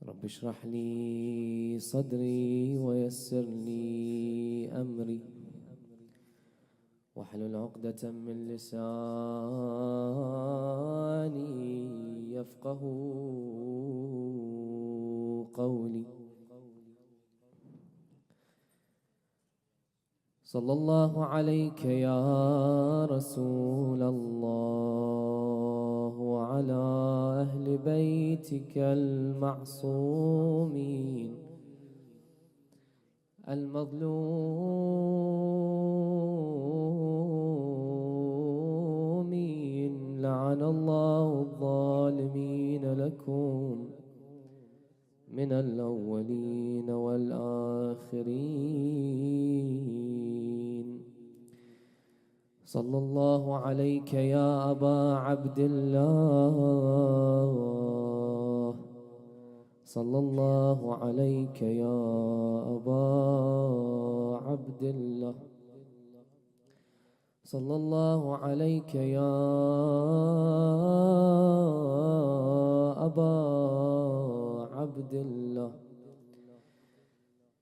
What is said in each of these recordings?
رب اشرح لي صدري ويسر لي أمري واحلل عقدة من لساني يفقه قولي. صلى الله عليك يا رسول الله وعلى أهل بيتك المعصومين المظلومين، لعن الله الظالمين لكم من الأولين والآخرين. صلى الله عليك يا أبا عبد الله، صلى الله عليك يا أبا عبد الله، صلى الله عليك يا أبا عبد الله،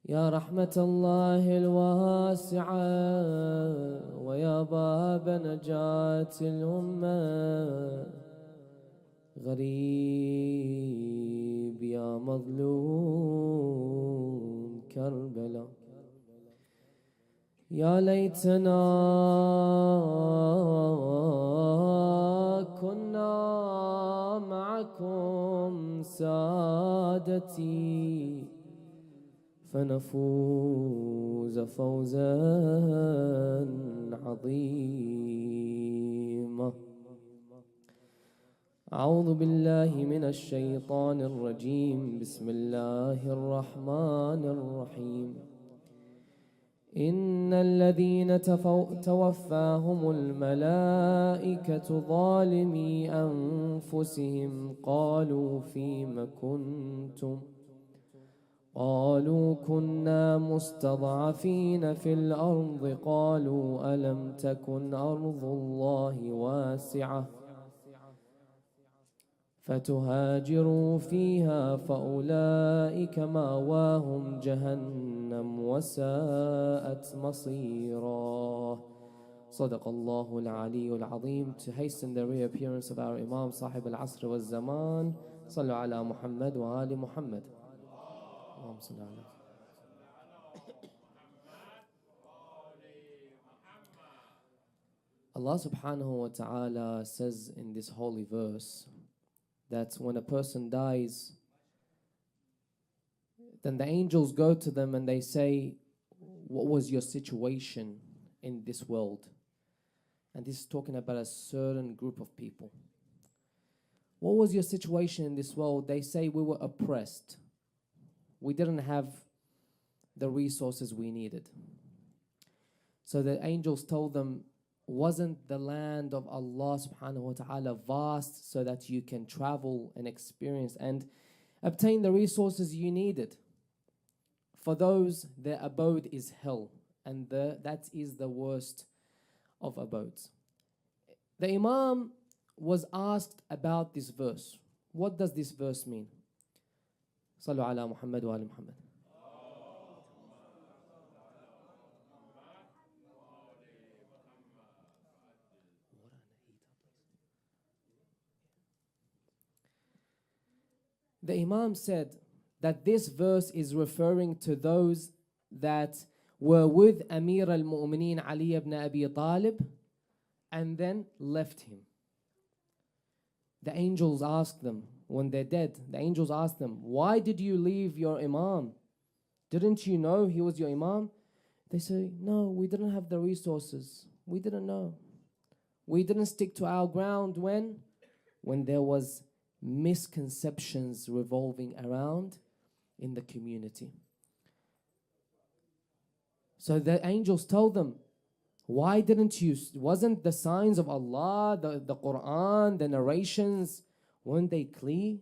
يا رحمة الله الواسعة ويا باب نجاة الأمة، غريب يا مظلوم كربلاء. يا ليتنا كنا معكم سادتي فنفوز فوزا عظيما. أعوذ بالله من الشيطان الرجيم. بسم الله الرحمن الرحيم. إن الذين توفاهم الملائكة ظالمي أنفسهم قالوا فيم كنتم قالوا كنا مستضعفين في الأرض قالوا ألم تكن أرض الله واسعة فتهاجروا فيها فأولئك مأواهم جهنم وساءت مصيرا. صدق الله العلي العظيم. To hasten the reappearance of our Imam صاحب العصر والزمان، صلوا على محمد وآل محمد. اللهم صل على Allah subhanahu wa ta'ala says in this holy verse that when a person dies, then the angels go to them and they say, what was your situation in this world? And this is talking about a certain group of people. What was your situation in this world? They say, we were oppressed. We didn't have the resources we needed. So the angels told them, wasn't the land of Allah subhanahu wa ta'ala vast so that you can travel and experience and obtain the resources you needed? For those, their abode is hell, and that is the worst of abodes. The Imam was asked about this verse. What does this verse mean? Sallu ala Muhammad wa ali Muhammad. The Imam said that this verse is referring to those that were with Amir al-Mu'mineen Ali ibn Abi Talib and then left him. The angels asked them, when they're dead, the angels asked them, why did you leave your Imam? Didn't you know he was your Imam? They say, no, we didn't have the resources. We didn't know. We didn't stick to our ground when there was misconceptions revolving around in the community. So the angels told them, why didn't you, wasn't the signs of Allah, the Quran, the narrations, weren't they clear?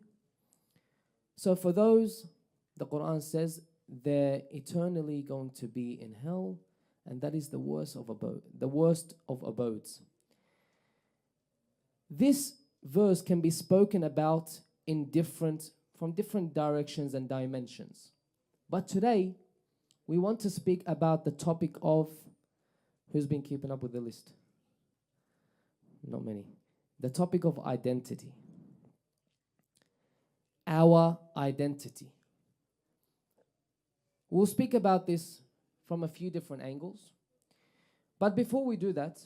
So for those, the Quran says, they're eternally going to be in hell, and that is the worst of abodes. This verse can be spoken about in different from different directions and dimensions. But today, we want to speak about the topic of, who's been keeping up with the list? Not many. The topic of identity. Our identity. We'll speak about this from a few different angles. But before we do that,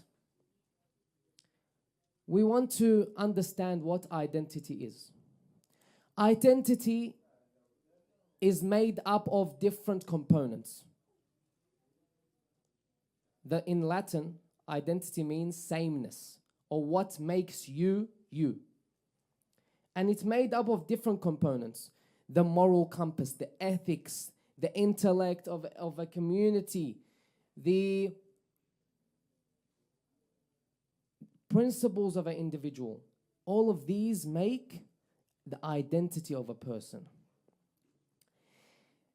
we want to understand what identity is. Identity is made up of different components. In Latin, identity means sameness, or what makes you, you. And it's made up of different components. The moral compass, the ethics, the intellect of a community, the principles of an individual. All of these make the identity of a person.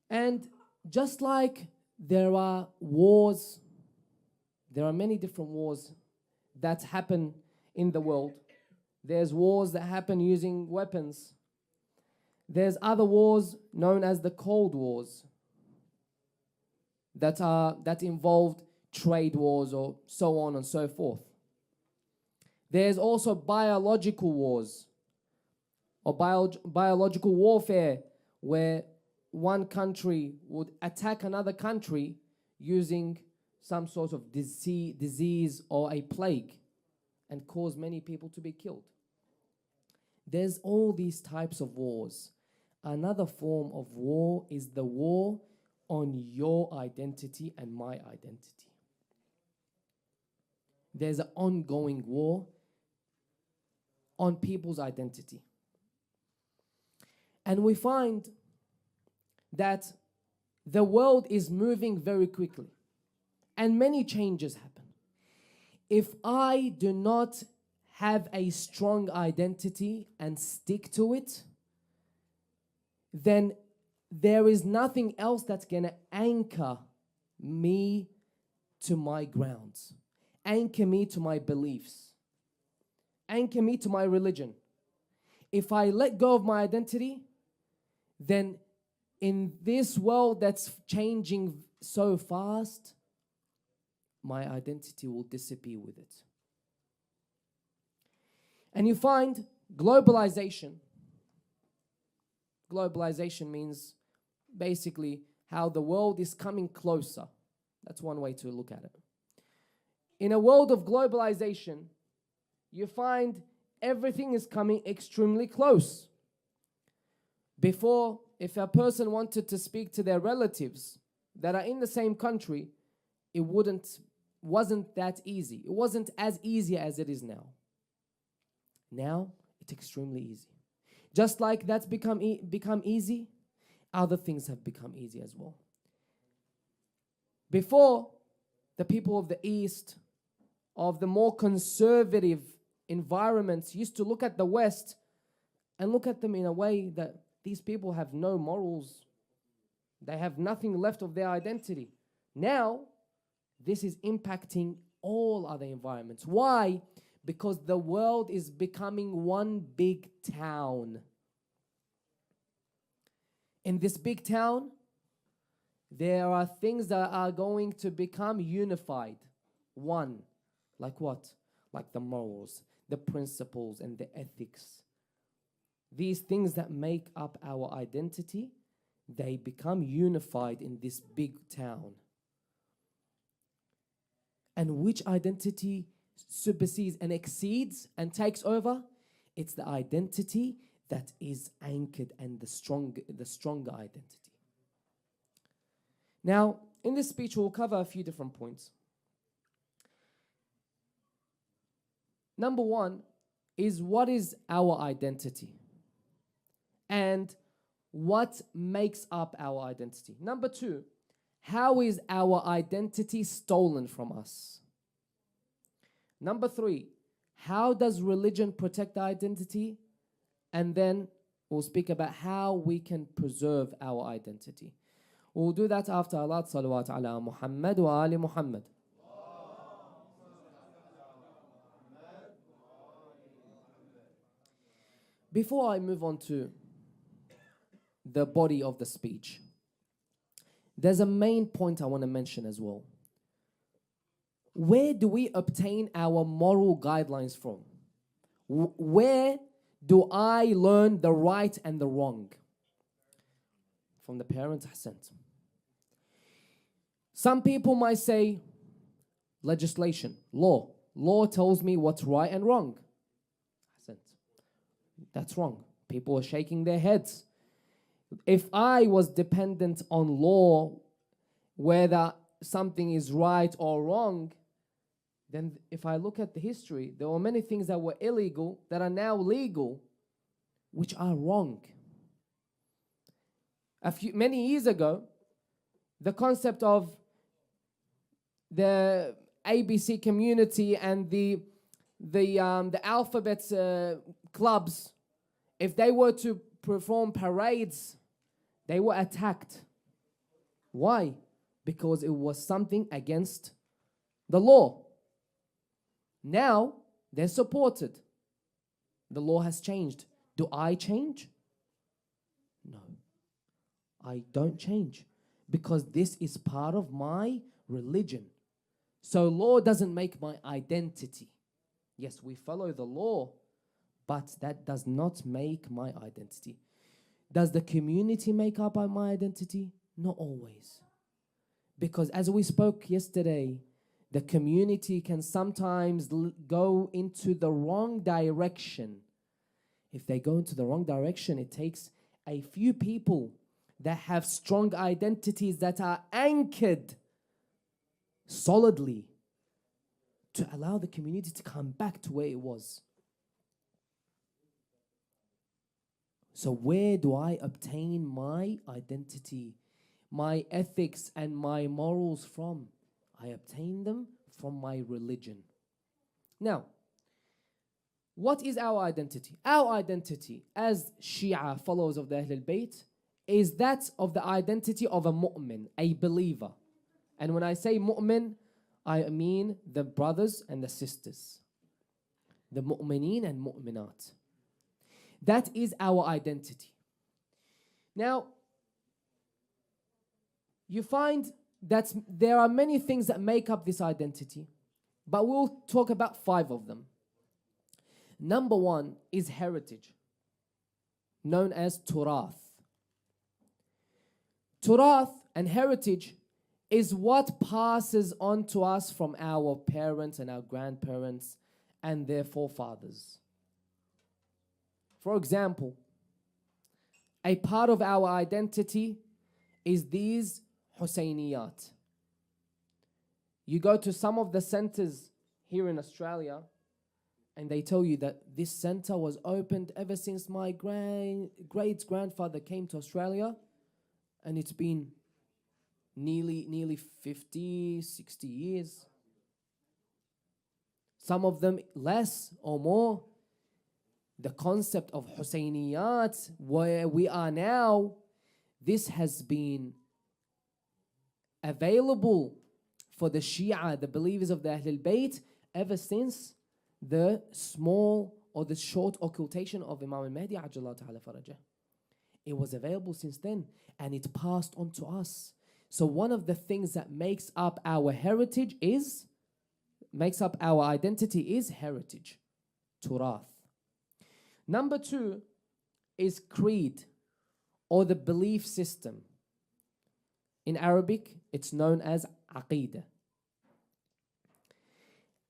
And just like there are wars, there are many different wars that happen in the world. There's wars that happen using weapons. There's other wars known as the Cold Wars that involved trade wars or so on and so forth. There's also biological wars or biological warfare, where one country would attack another country using some sort of disease or a plague and cause many people to be killed. There's all these types of wars. Another form of war is the war on your identity and my identity. There's an ongoing war on people's identity. And we find that the world is moving very quickly and many changes happen. If I do not have a strong identity and stick to it, then there is nothing else that's going to anchor me to my grounds, anchor me to my beliefs, anchor me to my religion. If I let go of my identity, then in this world that's changing so fast, my identity will disappear with it. And you find globalization. Globalization means basically how the world is coming closer. That's one way to look at it. In a world of globalization, you find everything is coming extremely close. Before, if a person wanted to speak to their relatives that are in the same country, it wasn't that easy. It wasn't as easy as it is now. Now, it's extremely easy. Just like that's become easy, other things have become easy as well. Before, the people of the East, of the more conservative environments, used to look at the West and look at them in a way that these people have no morals. They have nothing left of their identity. Now, this is impacting all other environments. Why? Because the world is becoming one big town. In this big town, there are things that are going to become unified. One. Like what? Like the morals, the principles, and the ethics. These things that make up our identity, they become unified in this big town. And which identity supersedes and exceeds and takes over? It's the identity that is anchored and the stronger identity. Now, in this speech, we'll cover a few different points. Number one is, what is our identity? And what makes up our identity? Number two, how is our identity stolen from us? Number three, how does religion protect our identity? And then we'll speak about how we can preserve our identity. We'll do that after Allah salawat ala Muhammad wa ali Muhammad. Before I move on to the body of the speech, there's a main point I want to mention as well. Where do we obtain our moral guidelines from? Where do I learn the right and the wrong? From the parents, ahsant. Some people might say legislation, law. Law tells me what's right and wrong. Ahsant. That's wrong. People are shaking their heads. If I was dependent on law, whether something is right or wrong, then if I look at the history, there were many things that were illegal that are now legal, which are wrong. Many years ago, the concept of the ABC community and the alphabet clubs, if they were to perform parades, they were attacked. Why? Because it was something against the law. Now, they're supported. The law has changed. Do I change? No. I don't change. Because this is part of my religion. So law doesn't make my identity. Yes, we follow the law, but that does not make my identity. Does the community make up my identity? Not always. Because as we spoke yesterday, the community can sometimes go into the wrong direction. If they go into the wrong direction, it takes a few people that have strong identities that are anchored solidly to allow the community to come back to where it was. So where do I obtain my identity, my ethics and my morals from? I obtain them from my religion. Now, what is our identity? Our identity as Shia, followers of the Ahlul Bayt, is that of the identity of a mu'min, a believer. And when I say mu'min, I mean the brothers and the sisters, the mu'mineen and mu'minat. That is our identity. Now, you find that there are many things that make up this identity, but we'll talk about 5 of them. Number 1 is heritage, known as turath. Turath and heritage is what passes on to us from our parents and our grandparents and their forefathers. For example, a part of our identity is these Husayniyat. You go to some of the centers here in Australia and they tell you that this center was opened ever since my great-grandfather came to Australia, and it's been nearly 50, 60 years. Some of them less or more. The concept of Husayniyat, where we are now, this has been available for the Shia, the believers of the Ahlul Bayt, ever since the small or the short occultation of Imam al-Mahdi Ajjallahu Ta'ala Farajah. It was available since then, and it passed on to us. So one of the things that makes up our heritage makes up our identity is heritage, turath. Number 2 is creed, or the belief system. In Arabic, it's known as aqidah.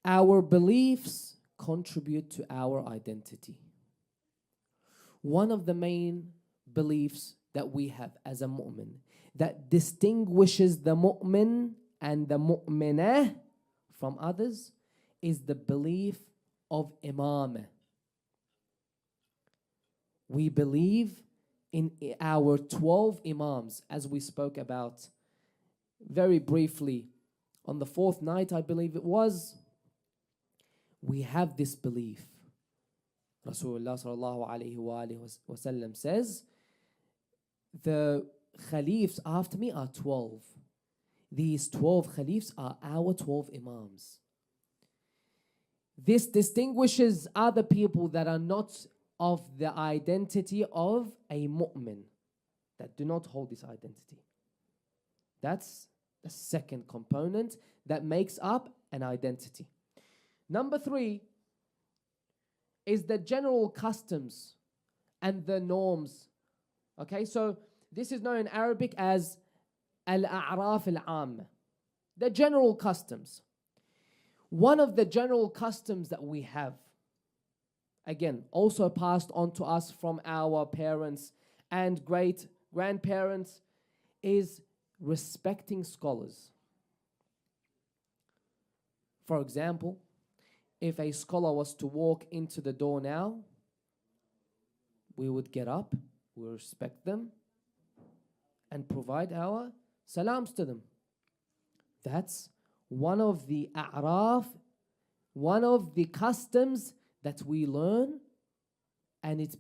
Our beliefs contribute to our identity. One of the main beliefs that we have as a mu'min that distinguishes the mu'min and the mu'minah from others is the belief of imamah. We believe in our 12 imams, as we spoke about very briefly on the 4th night, I believe it was. We have this belief. Rasulullah sallallahu alayhi wa sallam says, the Khalifs after me are 12. These 12 Khalifs are our 12 imams. This distinguishes other people that are not of the identity of a mu'min, that do not hold this identity. That's the second component that makes up an identity. Number 3 is the general customs and the norms. Okay, so this is known in Arabic as al-a'raf al-'amma, the general customs. One of the general customs that we have, again, also passed on to us from our parents and great grandparents, is respecting scholars. For example, if a scholar was to walk into the door now, we would get up, we respect them, and provide our salams to them. That's one of the a'raf, one of the customs that we learn, and it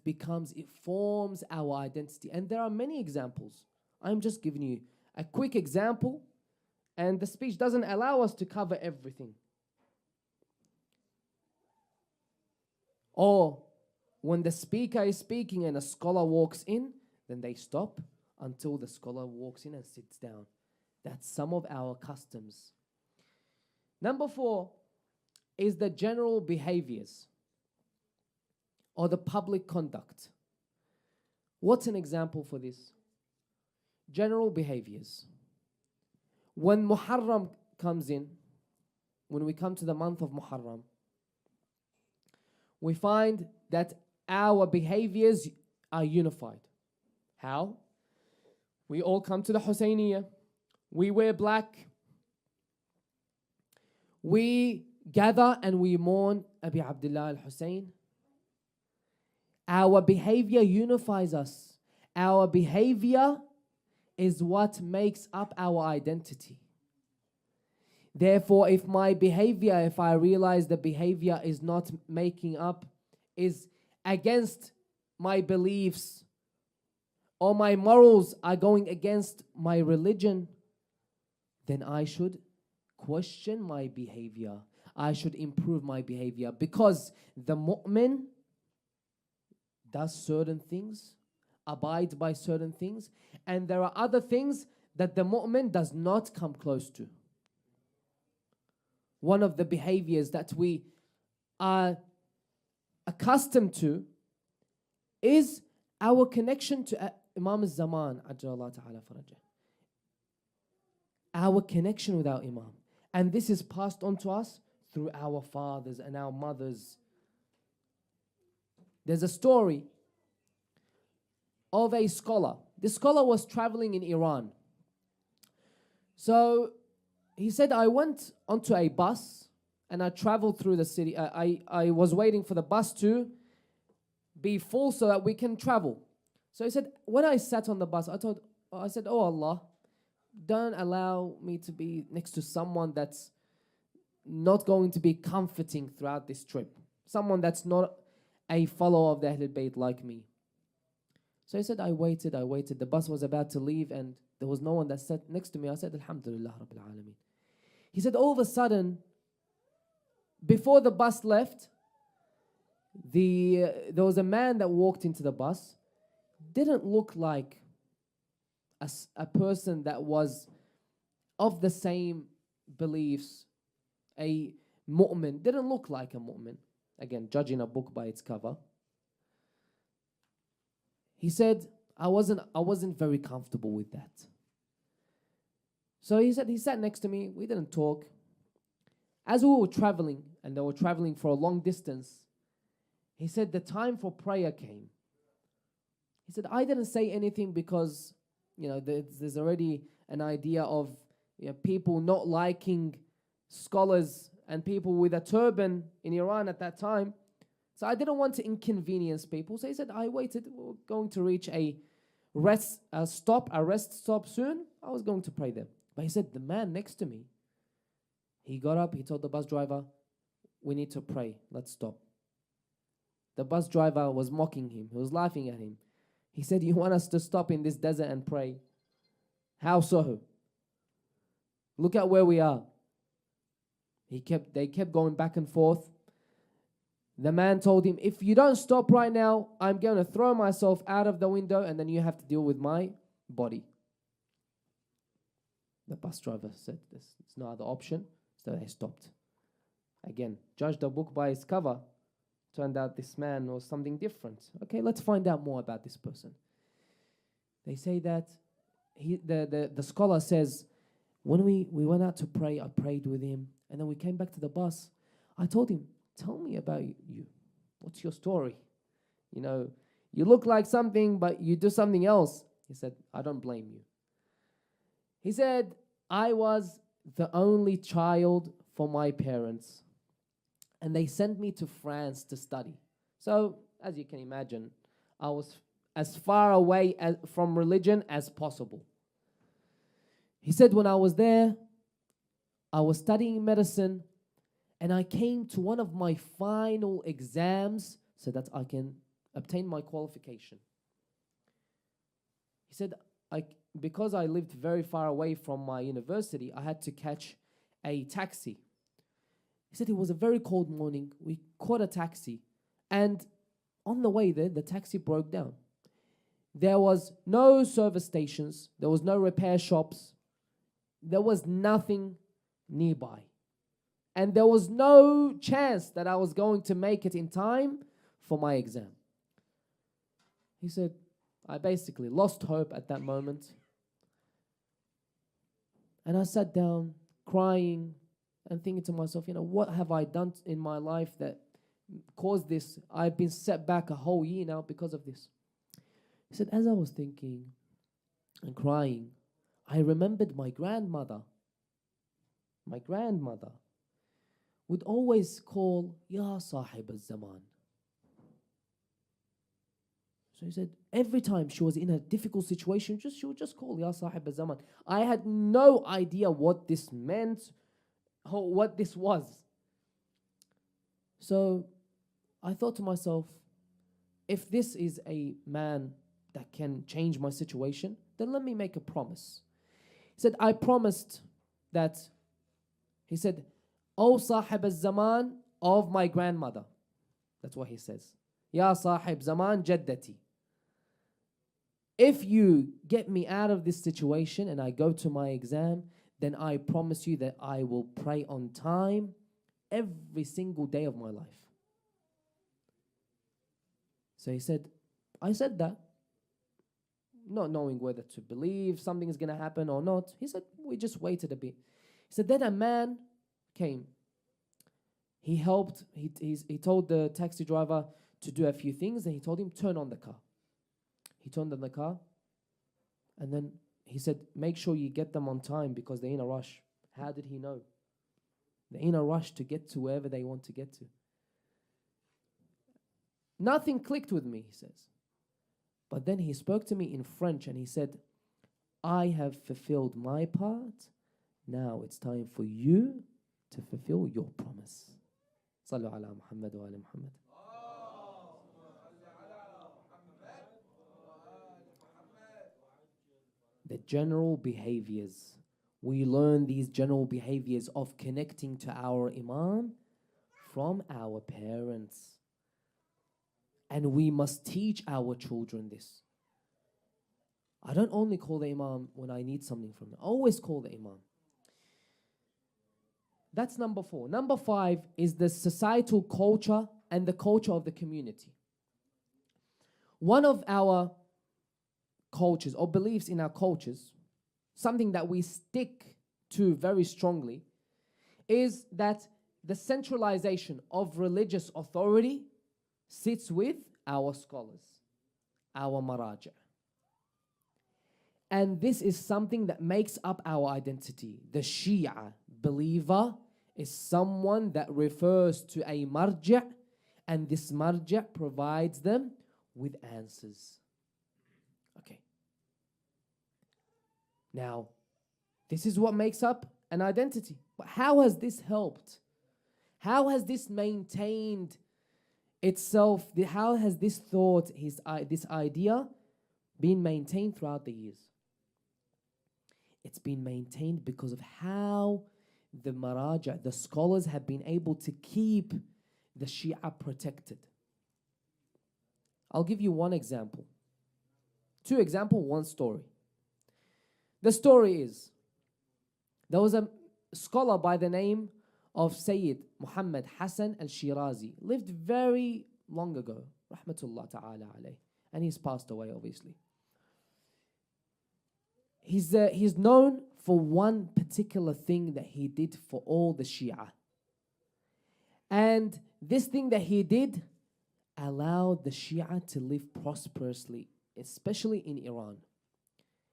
forms our identity. And there are many examples. I'm just giving you a quick example, and the speech doesn't allow us to cover everything. Or when the speaker is speaking and a scholar walks in, then they stop until the scholar walks in and sits down. That's some of our customs. Number 4 is the general behaviors or the public conduct. What's an example for this? General behaviors. When Muharram comes in, when we come to the month of Muharram, we find that our behaviors are unified. How? We all come to the Husayniyah. We wear black. We gather and we mourn Abi Abdullah al-Hussein. Our behavior unifies us. Our behavior is what makes up our identity. Therefore, if I realize the behavior is not making up, is against my beliefs, or my morals are going against my religion, then I should question my behavior. I should improve my behavior, because the mu'min does certain things, abides by certain things, and there are other things that the mu'min does not come close to. One of the behaviors that we are accustomed to is our connection to Imam al-Zaman, Ajjallah Ta'ala Farajah. Our connection with our Imam. And this is passed on to us through our fathers and our mothers. There's a story of a scholar. This scholar was traveling in Iran. So he said, I went onto a bus and I traveled through the city. I was waiting for the bus to be full so that we can travel. So he said, when I sat on the bus, I said, oh Allah, don't allow me to be next to someone that's not going to be comforting throughout this trip. Someone that's not a follower of the Ahlul Bayt like me. So he said, I waited. The bus was about to leave and there was no one that sat next to me. I said, Alhamdulillah Rabbil Alameen. He said, all of a sudden, before the bus left, there was a man that walked into the bus. Didn't look like a person that was of the same beliefs, a mu'min. Didn't look like a mu'min. Again, judging a book by its cover. He said, I wasn't very comfortable with that. So he said, he sat next to me. We didn't talk. As we were traveling, and they were traveling for a long distance, he said the time for prayer came. He said, I didn't say anything because, there's already an idea of people not liking scholars and people with a turban in Iran at that time. So I didn't want to inconvenience people. So he said, I waited. We were going to reach a rest stop soon. I was going to pray there. But he said, the man next to me, he got up, he told the bus driver, we need to pray. Let's stop. The bus driver was mocking him. He was laughing at him. He said, you want us to stop in this desert and pray? How so? Look at where we are. They kept going back and forth. The man told him, if you don't stop right now, I'm going to throw myself out of the window and then you have to deal with my body. The bus driver said there's no other option, so they stopped. Again, judge the book by its cover. Turned out this man was something different. Okay, let's find out more about this person. They say that the scholar says, when we went out to pray, I prayed with him, and then we came back to the bus. I told him, tell me about you. What's your story? You know, you look like something, but you do something else. He said, I don't blame you. He said, I was the only child for my parents, and they sent me to France to study. So, as you can imagine, I was as far away from religion as possible. He said, when I was there, I was studying medicine, and I came to one of my final exams so that I can obtain my qualification. He said, because I lived very far away from my university, I had to catch a taxi. He said it was a very cold morning. We caught a taxi, and on the way there, the taxi broke down. There was no service stations. There was no repair shops. There was nothing nearby. And there was no chance that I was going to make it in time for my exam. He said, I basically lost hope at that moment. And I sat down crying and thinking to myself, you know, what have I done in my life that caused this? I've been set back a whole year now because of this. He said, as I was thinking and crying, I remembered my grandmother. My grandmother would always call, Ya Sahib al-Zaman. So he said, every time she was in a difficult situation, she would just call, Ya Sahib al-Zaman. I had no idea what this meant, or what this was. So I thought to myself, if this is a man that can change my situation, then let me make a promise. He said, I promised that, he said, O Sahib al-Zaman of my grandmother. That's what he says. Ya Sahib Zaman Jaddati. If you get me out of this situation and I go to my exam, then I promise you that I will pray on time every single day of my life. So he said, I said that, not knowing whether to believe something is going to happen or not. He said, we just waited a bit. He said, then a man came. He helped, he told the taxi driver to do a few things, and he told him, turn on the car. He turned on the car, and then he said, make sure you get them on time because they're in a rush. How did he know? They're in a rush to get to wherever they want to get to. Nothing clicked with me, he says. But then he spoke to me in French and he said, I have fulfilled my part. Now it's time for you to fulfill your promise. Sallu ala Muhammad wa ala Muhammad. The general behaviors. We learn these general behaviors of connecting to our Imam from our parents. And we must teach our children this. I don't only call the Imam when I need something from him. I always call the Imam. That's number 4. Number 5 is the societal culture and the culture of the community. One of our cultures or beliefs in our cultures, something that we stick to very strongly, is that the centralization of religious authority sits with our scholars, our maraja. And this is something that makes up our identity. The Shia believer is someone that refers to a marja, and this marja provides them with answers. Okay. Now, this is what makes up an identity. But how has this helped? How has this maintained itself? How has this thought, this idea, been maintained throughout the years? It's been maintained because of how the maraja, the scholars, have been able to keep the Shia protected. I'll give you one example. 2 examples, 1 story. The story is, there was a scholar by the name of Sayyid Muhammad Hassan Al-Shirazi, lived very long ago, rahmatullah ta'ala alayh, and he's passed away obviously. He's known for one particular thing that he did for all the Shia. And this thing that he did allowed the Shia to live prosperously, especially in Iran.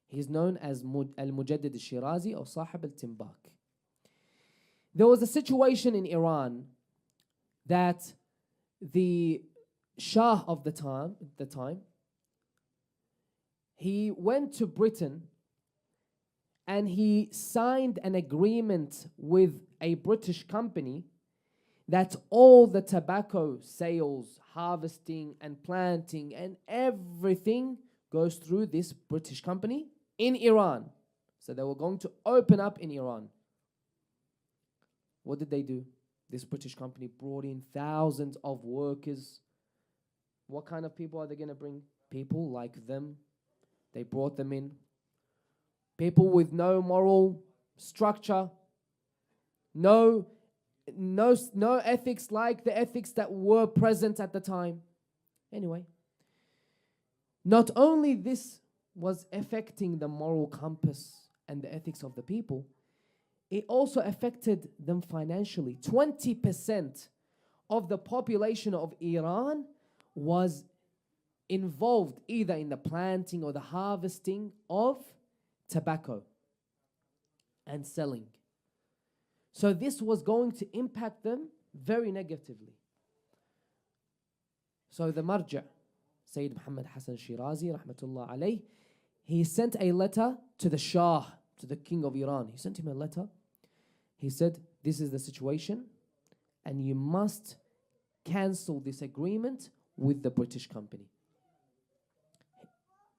He's known as Al-Mujaddid Al-Shirazi or Sahib Al-Timbak. There was a situation in Iran that the Shah of the time, he went to Britain and he signed an agreement with a British company that all the tobacco sales, harvesting and planting and everything goes through this British company in Iran. So they were going to open up in Iran. What did they do? This British company brought in thousands of workers. What kind of people are they going to bring? People like them. They brought them in. People with no moral structure, no ethics like the ethics that were present at the time. Anyway, not only this was affecting the moral compass and the ethics of the people, it also affected them financially. 20% of the population of Iran was involved either in the planting or the harvesting of tobacco and selling. So this was going to impact them very negatively. So the Marja, Sayyid Muhammad Hassan Shirazi, rahmatullah alayh, he sent a letter to the Shah, to the king of Iran. He sent him a letter. He said, this is the situation, and you must cancel this agreement with the British company.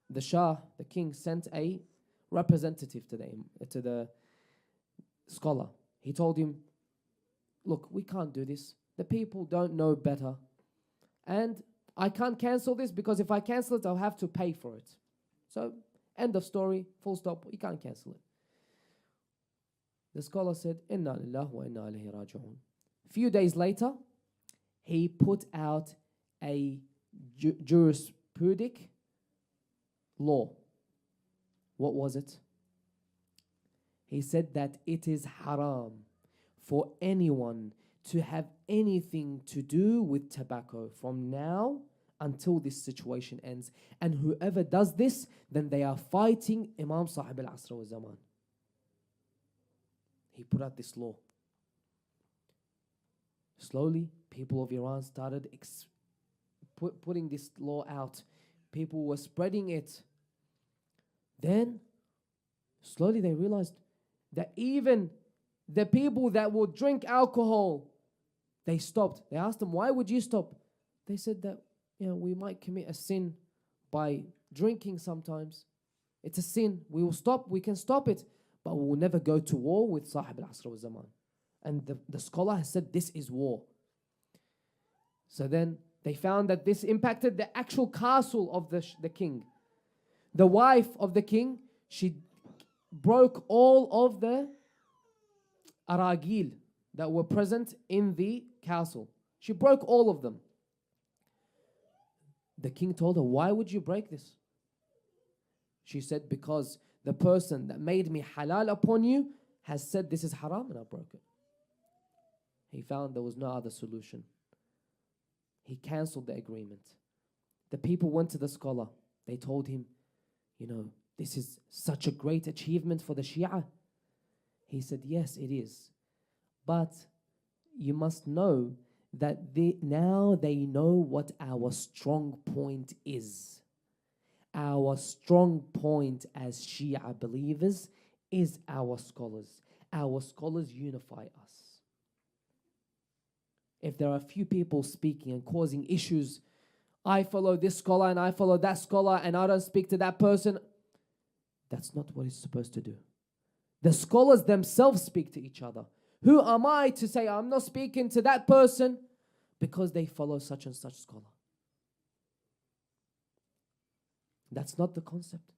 The Shah, the king, sent a representative to the scholar. He told him, look, we can't do this. The people don't know better. And I can't cancel this because if I cancel it, I'll have to pay for it. So, end of story, full stop, you can't cancel it. The scholar said, Inna lillahi wa inna ilayhi raji'un. A few days later, he put out a jurisprudic law. What was it? He said that it is haram for anyone to have anything to do with tobacco from now until this situation ends. And whoever does this, then they are fighting Imam Sahib al-Asr wa Zaman. He put out this law. Slowly, people of Iran started putting this law out. People were spreading it. Then, slowly they realized that even the people that would drink alcohol, they stopped. They asked them, why would you stop? They said that, we might commit a sin by drinking sometimes. It's a sin. We can stop it, but we will never go to war with Sahib al-Asr wa Zaman. And the scholar has said this is war. So then they found that this impacted the actual castle of the king. The wife of the king, she broke all of the aragil that were present in the castle. She broke all of them. The king told her, why would you break this? She said, because the person that made me halal upon you has said this is haram and I broke it. He found there was no other solution. He cancelled the agreement. The people went to the scholar. They told him, this is such a great achievement for the Shia. He said, yes, it is. But you must know that now they know what our strong point is. Our strong point as Shia believers is our scholars. Our scholars unify us. If there are a few people speaking and causing issues, I follow this scholar and I follow that scholar and I don't speak to that person, that's not what it's supposed to do. The scholars themselves speak to each other. Who am I to say I'm not speaking to that person because they follow such and such scholar? That's not the concept.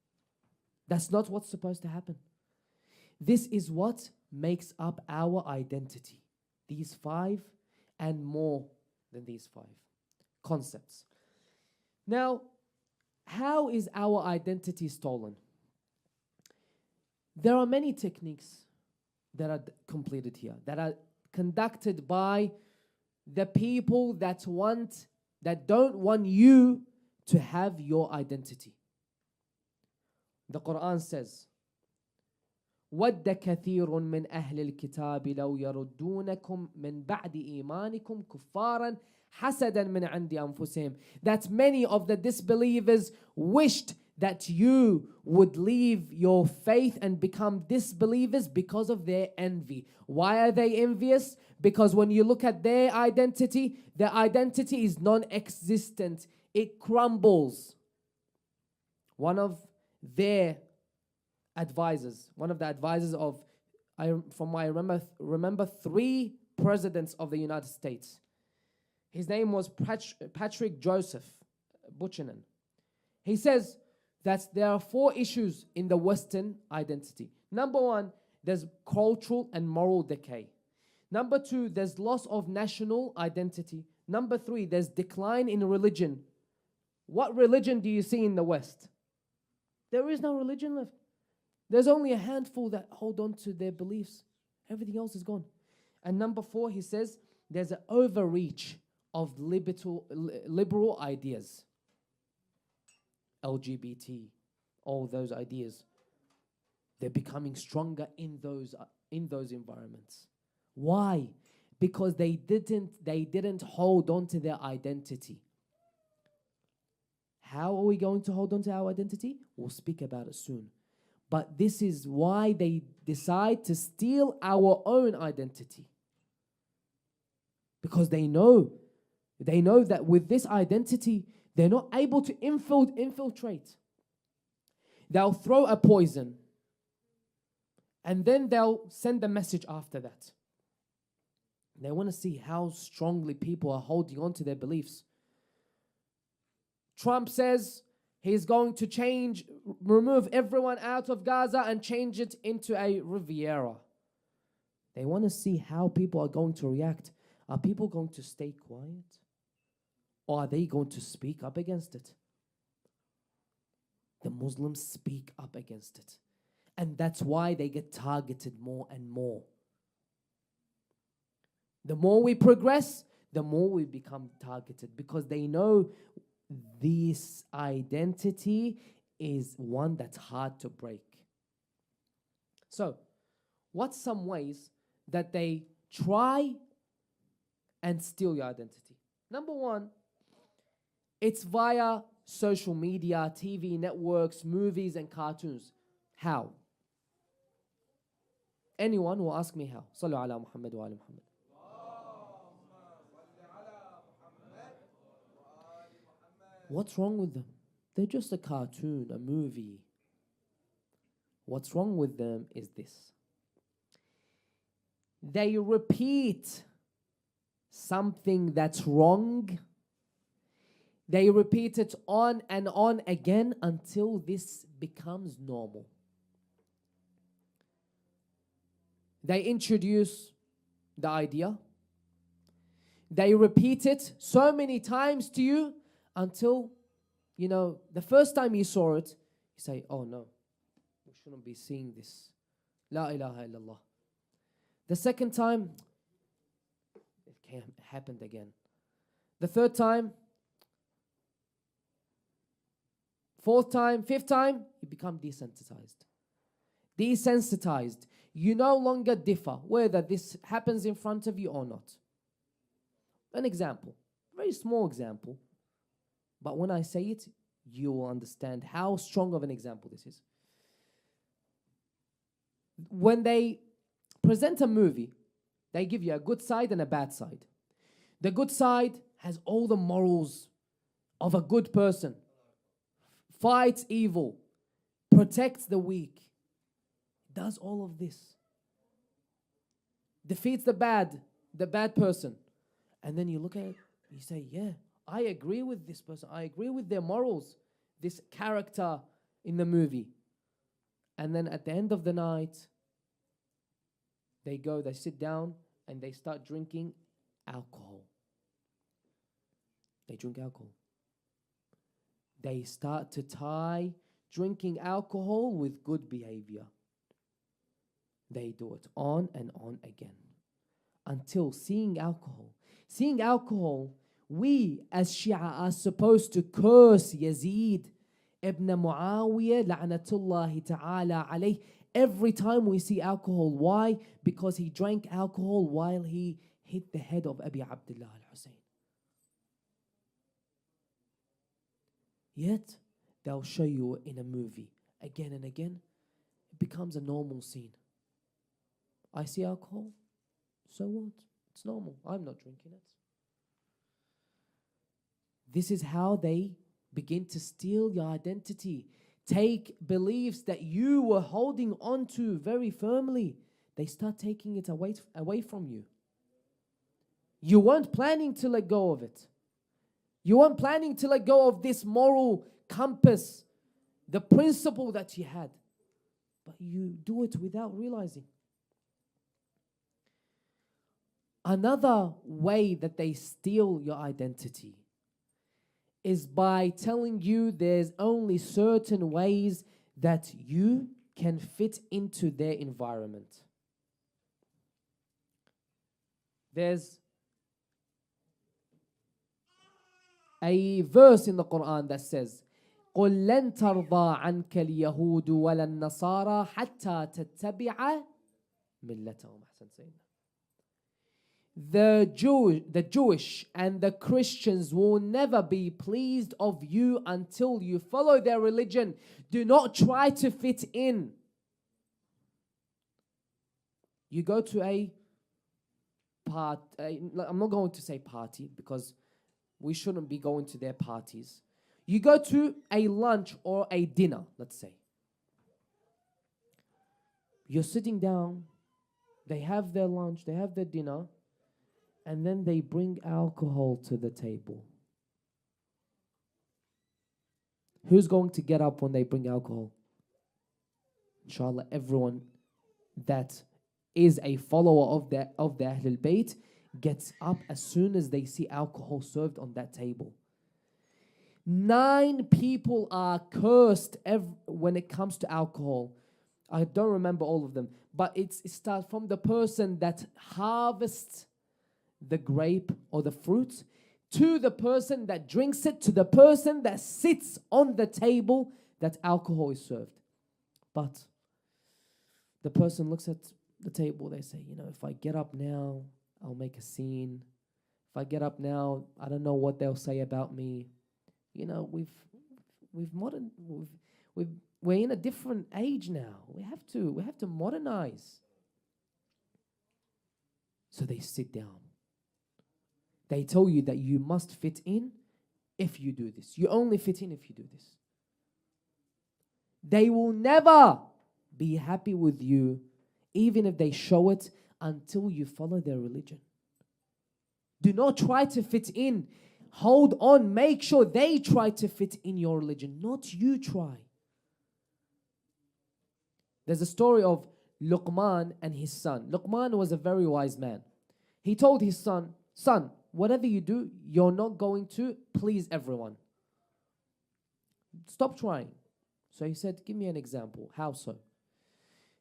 That's not what's supposed to happen. This is what makes up our identity. These 5 and more than these 5 concepts. Now, how is our identity stolen? There are many techniques that are completed here, that are conducted by the people that don't want you to have your identity. The Quran says, وَدَّ كَثِيرٌ مِّنْ أَهْلِ الْكِتَابِ لَوْ يَرُدُّونَكُمْ مِنْ بَعْدِ إِيمَانِكُمْ كُفَّارًا حَسَدًا مِّنْ عِنْدِ أَنفُسِهِمْ. That many of the disbelievers wished that you would leave your faith and become disbelievers because of their envy. Why are they envious? Because when you look at their identity is non-existent. It crumbles. One of the advisors of, I remember 3 presidents of the United States. His name was Patrick Joseph Buchanan. He says that there are 4 issues in the Western identity. Number 1, there's cultural and moral decay. Number 2, there's loss of national identity. Number 3, there's decline in religion. What religion do you see in the West? There is no religion left. There's only a handful that hold on to their beliefs. Everything else is gone. And number 4, he says, there's an overreach of liberal ideas. LGBT, all those ideas. They're becoming stronger in those environments. Why? Because they didn't hold on to their identity. How are we going to hold on to our identity? We'll speak about it soon. But this is why they decide to steal our own identity. Because they know that with this identity, they're not able to infiltrate. They'll throw a poison, and then they'll send a message after that. They want to see how strongly people are holding on to their beliefs. Trump says he's going to remove everyone out of Gaza and change it into a Riviera. They want to see how people are going to react. Are people going to stay quiet? Or are they going to speak up against it? The Muslims speak up against it. And that's why they get targeted more and more. The more we progress, the more we become targeted, because they know this identity is one that's hard to break. So, what's some ways that they try and steal your identity? Number 1, it's via social media, TV networks, movies, and cartoons. How? Anyone will ask me how. Sallu ala Muhammad wa ala Muhammad. What's wrong with them? They're just a cartoon, a movie. What's wrong with them is this. They repeat something that's wrong. They repeat it on and on again until this becomes normal. They introduce the idea. They repeat it so many times to you until, the first time you saw it, you say, oh no, we shouldn't be seeing this. La ilaha illallah. The second time, it happened again. The third time, fourth time, fifth time, you become desensitized. Desensitized. You no longer differ whether this happens in front of you or not. An example, very small example, but when I say it, you will understand how strong of an example this is. When they present a movie, they give you a good side and a bad side. The good side has all the morals of a good person, fights evil, protects the weak, does all of this, defeats the bad person. And then you look at it, you say, yeah, I agree with this person. I agree with their morals, this character in the movie. And then at the end of the night, they sit down, and they start drinking alcohol. They drink alcohol. They start to tie drinking alcohol with good behavior. They do it on and on again until seeing alcohol. Seeing alcohol, we as Shia are supposed to curse Yazid ibn Muawiyah la'natullahi ta'ala alayh every time we see alcohol. Why? Because he drank alcohol while he hit the head of Abi Abdullah al-Hussein. Yet, they'll show you in a movie again and again. It becomes a normal scene. I see alcohol, so what? It's normal. I'm not drinking it. This is how they begin to steal your identity. Take beliefs that you were holding on to very firmly. They start taking it away from you. You weren't planning to let go of it. You weren't planning to let go of this moral compass, the principle that you had. But you do it without realizing. Another way that they steal your identity is by telling you there's only certain ways that you can fit into their environment. There's a verse in the Quran that says, قُلْ لَن تَرْضَى عَنْكَ الْيَهُودُ وَلَا النَّصَارَى حَتَّى تَتَّبِعَ مِلَّتَهُمْ. The Jewish and the Christians will never be pleased of you until you follow their religion. Do not try to fit in. You go to a party, I'm not going to say party because we shouldn't be going to their parties. You go to a lunch or a dinner, let's say. You're sitting down, they have their lunch, they have their dinner, and then they bring alcohol to the table. Who's going to get up when they bring alcohol? Inshallah, everyone that is a follower of the Ahlul Bayt gets up as soon as they see alcohol served on that table. 9 people are cursed when it comes to alcohol. I don't remember all of them, but it starts from the person that harvests the grape or the fruit, to the person that drinks it, to the person that sits on the table that alcohol is served. But the person looks at the table, they say, if I get up now, I'll make a scene. If I get up now, I don't know what they'll say about me. We're in a different age now. We have to modernize. So they sit down. They tell you that you must fit in if you do this. You only fit in if you do this. They will never be happy with you, even if they show it, until you follow their religion. Do not try to fit in. Hold on. Make sure they try to fit in your religion, not you try. There's a story of Luqman and his son. Luqman was a very wise man. He told his son, son, whatever you do, you're not going to please everyone. Stop trying. So he said, give me an example. How so?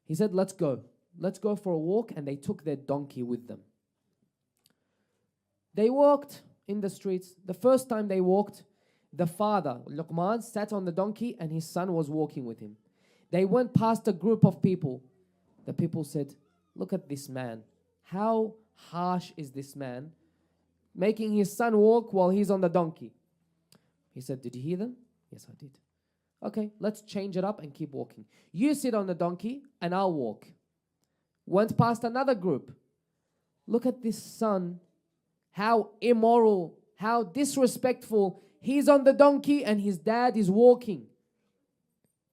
He said, let's go. Let's go for a walk. And they took their donkey with them. They walked in the streets. The first time they walked, the father, Luqman, sat on the donkey and his son was walking with him. They went past a group of people. The people said, look at this man. How harsh is this man, making his son walk while he's on the donkey? He said, did you hear them? Yes, I did. Okay, let's change it up and keep walking. You sit on the donkey and I'll walk. Went past another group. Look at this son. How immoral, how disrespectful. He's on the donkey and his dad is walking.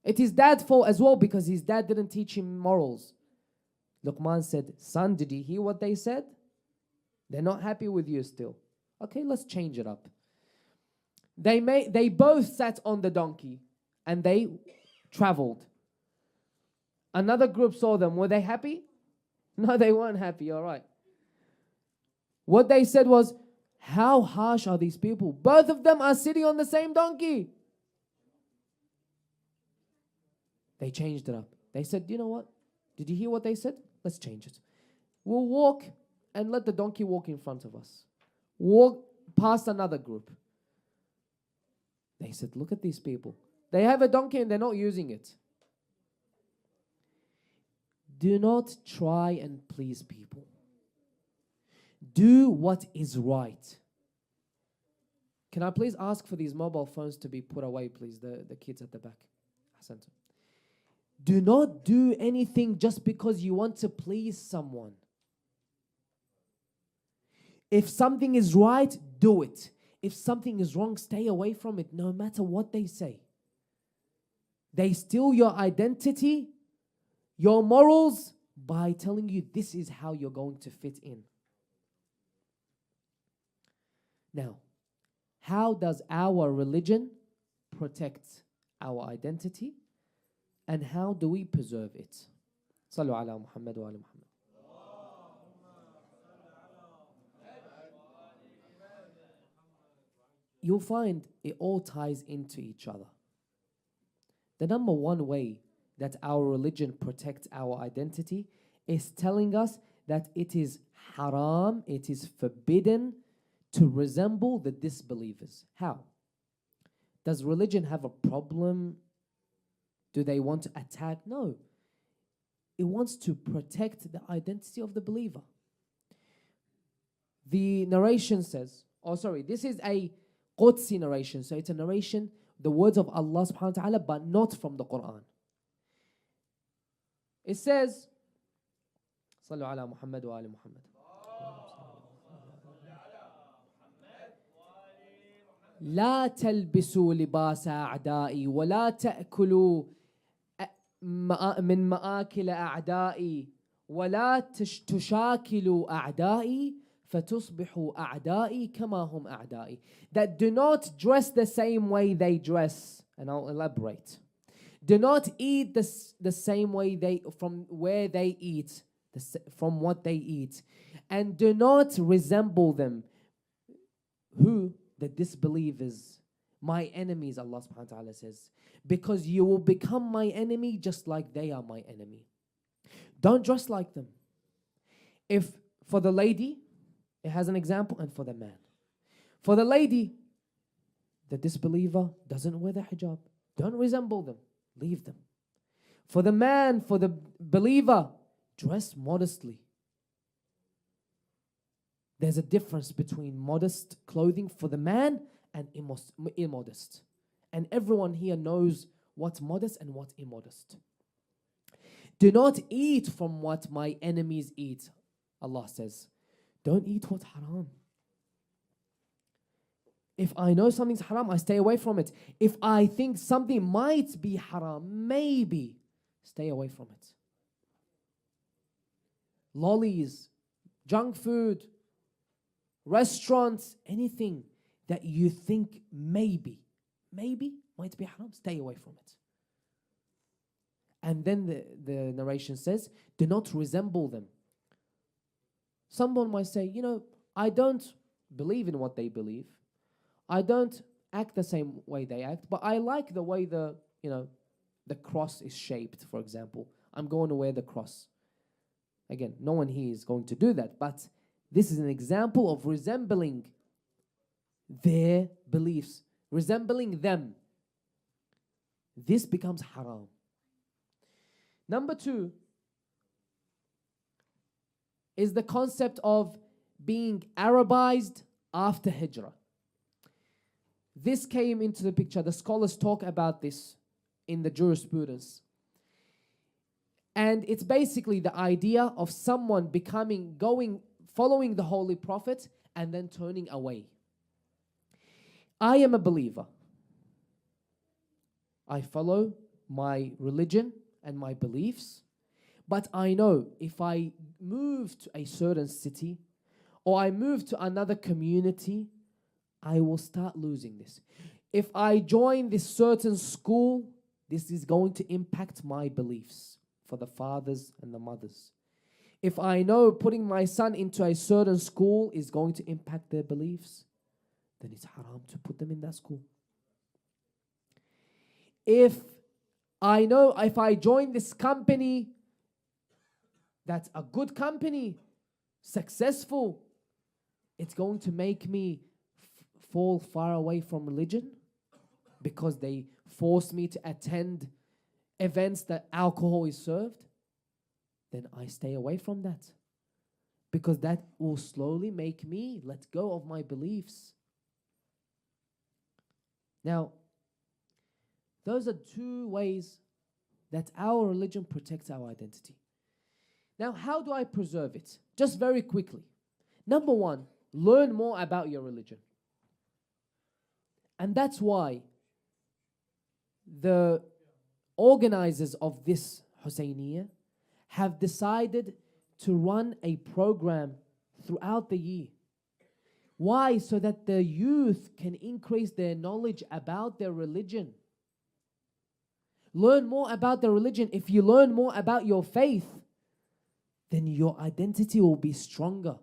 It is dad's fault as well because his dad didn't teach him morals. Luqman said, son, did you hear what they said? They're not happy with you still. Okay, let's change it up. They both sat on the donkey and they traveled. Another group saw them. Were they happy? No, they weren't happy. All right. What they said was, how harsh are these people? Both of them are sitting on the same donkey. They changed it up. They said, you know what? Did you hear what they said? Let's change it. We'll walk and let the donkey walk in front of us. Walk past another group. They said, look at these people. They have a donkey and they're not using it. Do not try and please people. Do what is right. Can I please ask for these mobile phones to be put away, please? The kids at the back. Ahsantum. Do not do anything just because you want to please someone. If something is right, do it. If something is wrong, stay away from it, no matter what they say. They steal your identity, your morals, by telling you this is how you're going to fit in. Now, how does our religion protect our identity? And how do we preserve it? Sallu ala Muhammad wa ala Muhammad. You'll find it all ties into each other. The number one way that our religion protects our identity is telling us that it is haram, it is forbidden to resemble the disbelievers. How? Does religion have a problem? Do they want to attack? No. It wants to protect the identity of the believer. The narration says, this is a Qudsi narration. So it's a narration, the words of Allah subhanahu wa ta'ala, but not from the Quran. It says, Sallu ala Muhammad wa ala Muhammad. لا تلبسوا لباس أعدائي ولا تأكلوا من مآكل أعدائي ولا تشاكلوا أعدائي فتصبحوا أعدائي كما هم أعدائي. That do not dress the same way they dress. And I'll elaborate. Do not eat the same way from where they eat, from what they eat. And do not resemble them. Who? The disbelievers. My enemies, Allah subhanahu wa ta'ala says. Because you will become my enemy just like they are my enemy. Don't dress like them. If for the lady, it has an example, and for the man. For the lady, the disbeliever doesn't wear the hijab. Don't resemble them. Leave them. For the man, for the believer, dress modestly. There's a difference between modest clothing for the man and immodest. And everyone here knows what's modest and what's immodest. Do not eat from what my enemies eat, Allah says. Don't eat what's haram. If I know something's haram, I stay away from it. If I think something might be haram, maybe, stay away from it. Lollies, junk food, restaurants, anything that you think maybe might be haram, stay away from it. And then the narration says, do not resemble them. Someone might say, I don't believe in what they believe. I don't act the same way they act, but I like the way the cross is shaped, for example. I'm going to wear the cross. Again, no one here is going to do that, but this is an example of resembling their beliefs, resembling them. This becomes haram. Number 2 is the concept of being Arabized after Hijrah. This came into the picture. The scholars talk about this in the jurisprudence. And it's basically the idea of someone following the Holy Prophet and then turning away. I am a believer. I follow my religion and my beliefs, but I know if I move to a certain city or I move to another community, I will start losing this. If I join this certain school, this is going to impact my beliefs. for the fathers and the mothers. If I know putting my son into a certain school is going to impact their beliefs, then it's haram to put them in that school. If I know if I join this company, that's a good company, successful, it's going to make me fall far away from religion because they force me to attend events that alcohol is served, then I stay away from that, because that will slowly make me let go of my beliefs. Now, those are two ways that our religion protects our identity. Now, how do I preserve it? Just very quickly. Number one, learn more about your religion. And that's why the organizers of this Husayniyah have decided to run a program throughout the year. Why? So that the youth can increase their knowledge about their religion. Learn more about the religion. If you learn more about your faith, then your identity will be stronger.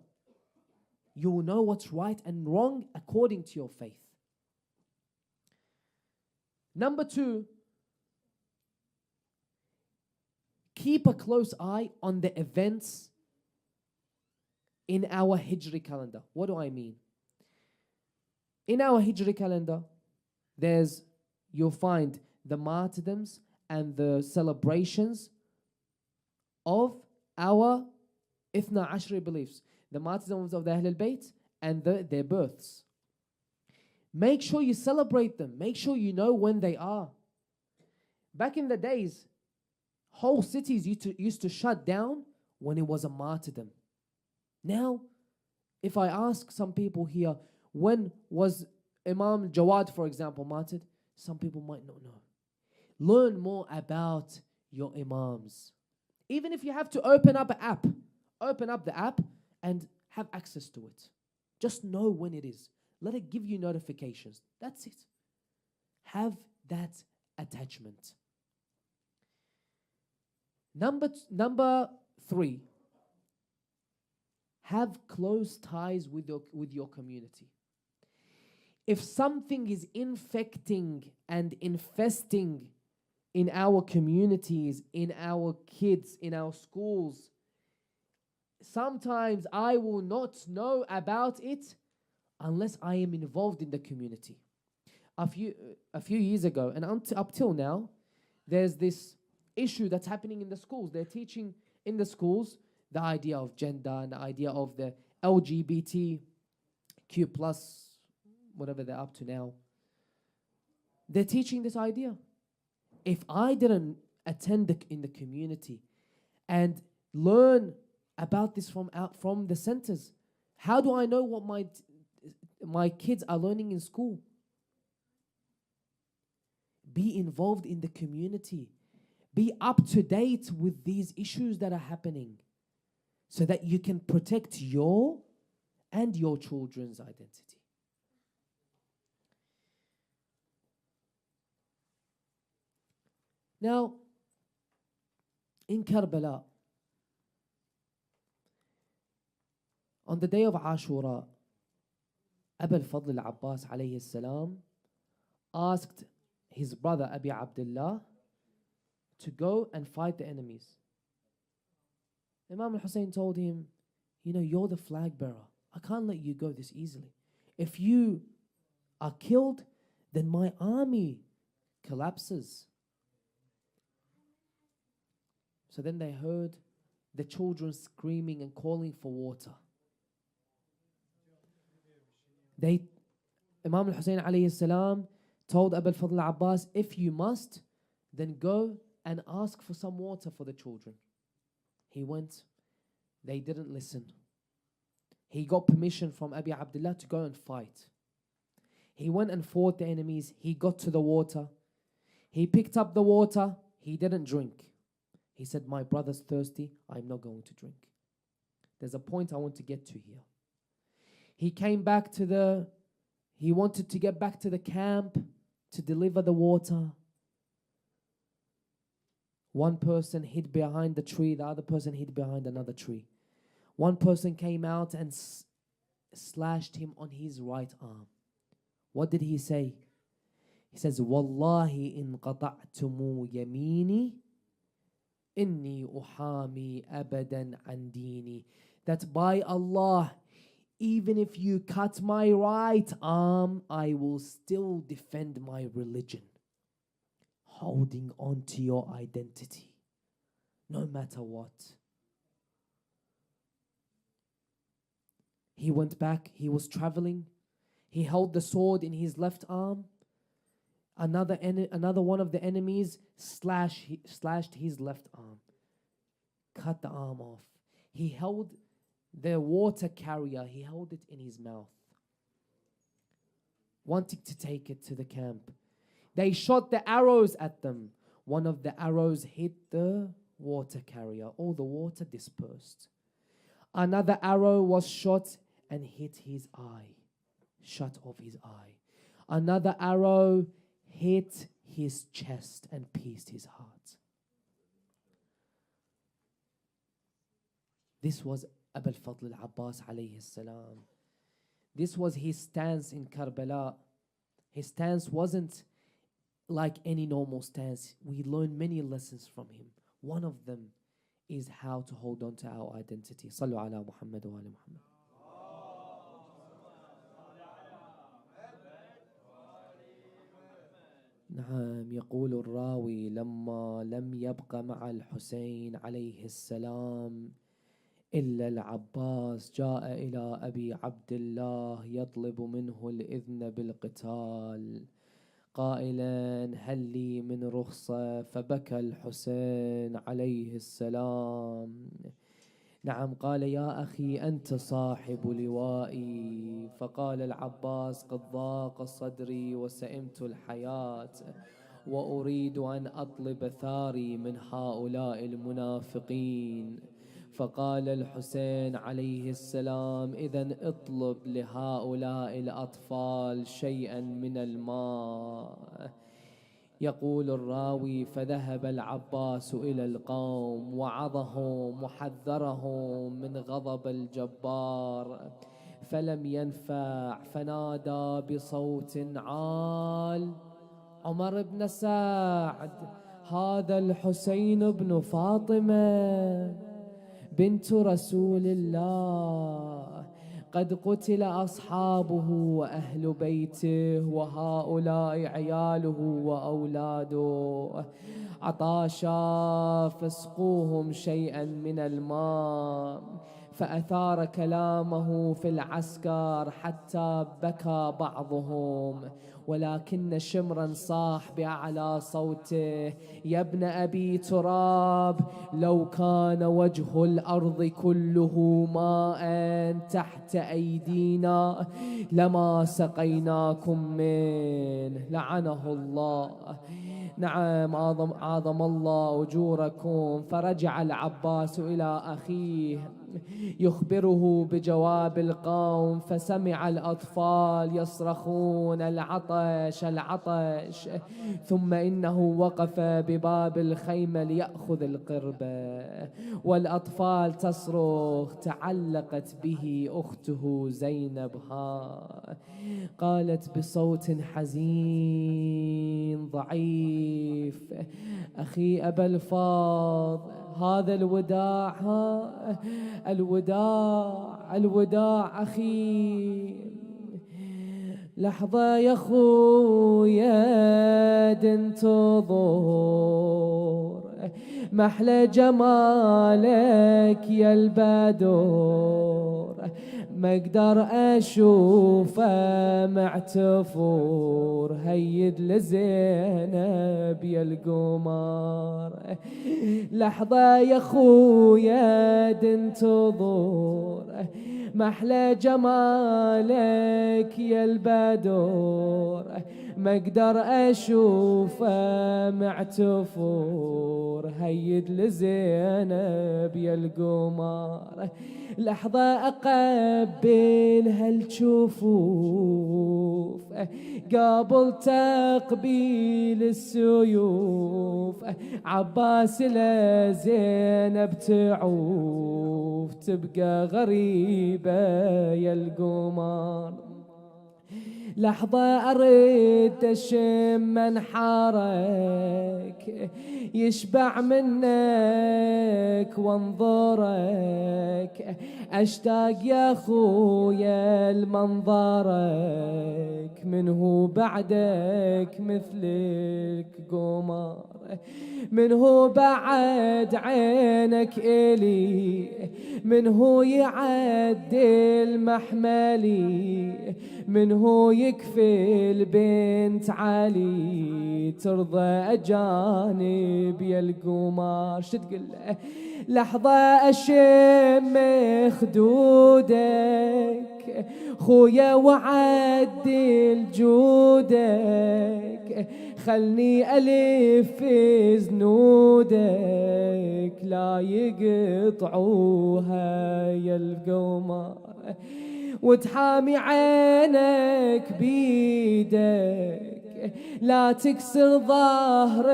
You will know what's right and wrong according to your faith. Number two, keep a close eye on the events in our Hijri calendar. What do I mean? In our Hijri calendar, you'll find the martyrdoms and the celebrations of our Ithna Ashri beliefs, the martyrdoms of the Ahl al-Bayt and their births. Make sure you celebrate them. Make sure you know when they are. Back in the days, whole cities used to shut down when it was a martyrdom. Now, if I ask some people here, when was Imam Jawad, for example, martyred? Some people might not know. Learn more about your imams. Even if you have to open up the app and have access to it. Just know when it is. Let it give you notifications. That's it. Have that attachment. Number three, have close ties with your community. If something is infecting and infesting in our communities, in our kids, in our schools, sometimes I will not know about it unless I am involved in the community. A few years ago, and up till now, there's this issue that's happening in the schools. They're teaching in the schools the idea of gender and the idea of the LGBTQ+, whatever they're up to now. They're teaching this idea. If I didn't attend in the community and learn about this from the centers, how do I know what my kids are learning in school? Be involved in the community. Be up to date with these issues that are happening so that you can protect your and your children's identity. Now, in Karbala, on the day of Ashura, Abu al-Fadl al-Abbas alayhi salam asked his brother Abi Abdullah to go and fight the enemies. Imam al-Hussein told him, you're the flag bearer. I can't let you go this easily. If you are killed, then my army collapses. So then they heard the children screaming and calling for water. Imam al-Hussein alayhi salam told Abu al-Fadl al-Abbas, if you must, then go and ask for some water for the children. He went. They didn't listen. He got permission from Abi Abdullah to go and fight. He went and fought the enemies. He got to the water. He picked up the water. He didn't drink. He said, my brother's thirsty. I'm not going to drink. There's a point I want to get to here. He wanted to get back to the camp to deliver the water. One person hid behind the tree, the other person hid behind another tree. One person came out and slashed him on his right arm. What did he say? He says, Wallahi in qata'tumu yamini inni uhami abadan an dini. That by Allah, even if you cut my right arm, I will still defend my religion. Holding on to your identity, no matter what. He went back, he was traveling, he held the sword in his left arm. Another one of the enemies slashed his left arm, cut the arm off. He held the water carrier, he held it in his mouth, wanting to take it to the camp. They shot the arrows at them. One of the arrows hit the water carrier. All the water dispersed. Another arrow was shot and hit his eye, shut off his eye. Another arrow hit his chest and pierced his heart. This was Abu al-Fadl al-Abbas alayhi salam. This was his stance in Karbala. His stance wasn't like any normal stance. We learn many lessons from him. One of them is how to hold on to our identity. Sallu ala Muhammad wa ala Muhammad. نعم. يقول الراوي لما لم يبق مع الحسين عليه السلام إلا العباس جاء إلى أبي عبد الله يطلب منه الإذن بالقتال قائلا هل لي من رخصة؟ فبكى الحسين عليه السلام. نعم. قال يا أخي أنت صاحب لوائي. فقال العباس قد ضاق صدري وسئمت الحياة وأريد أن أطلب ثاري من هؤلاء المنافقين. فقال الحسين عليه السلام إذن اطلب لهؤلاء الأطفال شيئا من الماء. يقول الراوي فذهب العباس إلى القوم وعظهم وحذرهم من غضب الجبار فلم ينفع فنادى بصوت عال عمر بن سعد هذا الحسين بن فاطمة بنت رسول الله قد قتل أصحابه وأهل بيته وهؤلاء عياله وأولاده عطاشا فاسقوهم شيئا من الماء. فأثار كلامه في العسكر حتى بكى بعضهم ولكن شمرا صاح بأعلى صوته يا ابن أبي تراب لو كان وجه الأرض كله ماء تحت أيدينا لما سقيناكم منه لعنه الله. نعم. عظم الله أجوركم. فرجع العباس إلى أخيه يخبره بجواب القوم فسمع الأطفال يصرخون العطش العطش. ثم إنه وقف بباب الخيمة ليأخذ القربة والأطفال تصرخ. تعلقت به أخته زينب قالت بصوت حزين ضعيف أخي أبا الفاضل هذا الوداع الوداع أخي. لحظة يا خويا تنتظر محلى جمالك يا البدور ما اقدر اشوفه معتفور هيد لزينب يا القمر. لحظة يا خويا تنتظر محلى جمالك يا البدور ما اقدر اشوفه معتفور النور هيد لزينب يا القمر، لحظة أقبل هالجفوف قابل تقبيل السيوف، عباس لزينب تعوف تبقى غريبة يا القمر. لحظة أريد أشم منحارك يشبع منك وانظرك، أشتاق يا خويا المنظرك، من هو بعدك مثلك قمر، من هو بعد عينك إلي، من هو يعدل محملي، من هو يكفي البنت علي، ترضى أجانب يا القمر. شو تقول له؟ لحظة أشم خدودك خويا وعدل جودك، خلني ألف زنودك لا يقطعوها يا القمر، وتحامي عينك بيدك لا تكسر ظهر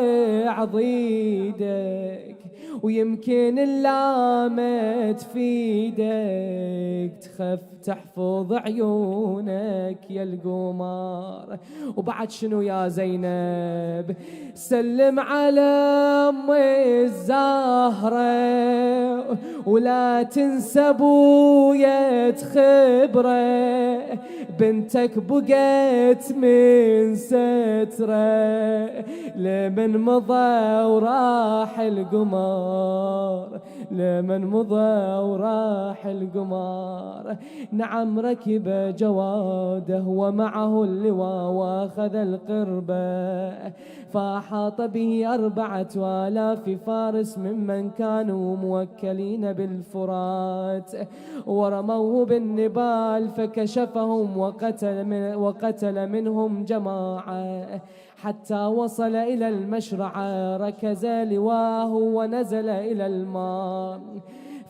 عضيدك، ويمكن اللامة تفيدك تخف تحفظ عيونك يا القمر. وبعد شنو يا زينب؟ سلم على أم الزهرة ولا تنسى ابويا تخبره، بنتك بقيت من ستره لمن مضى وراح القمر، لمن مضى وراح القمر. نعم ركب جواده ومعه اللواء واخذ القربة، فأحاط به 4000 فارس ممن كانوا موكلين بالفرات، ورموه بالنبال فكشفهم وقتل منهم جماعة، حتى وصل إلى المشرعة ركز لواه ونزل إلى الماء،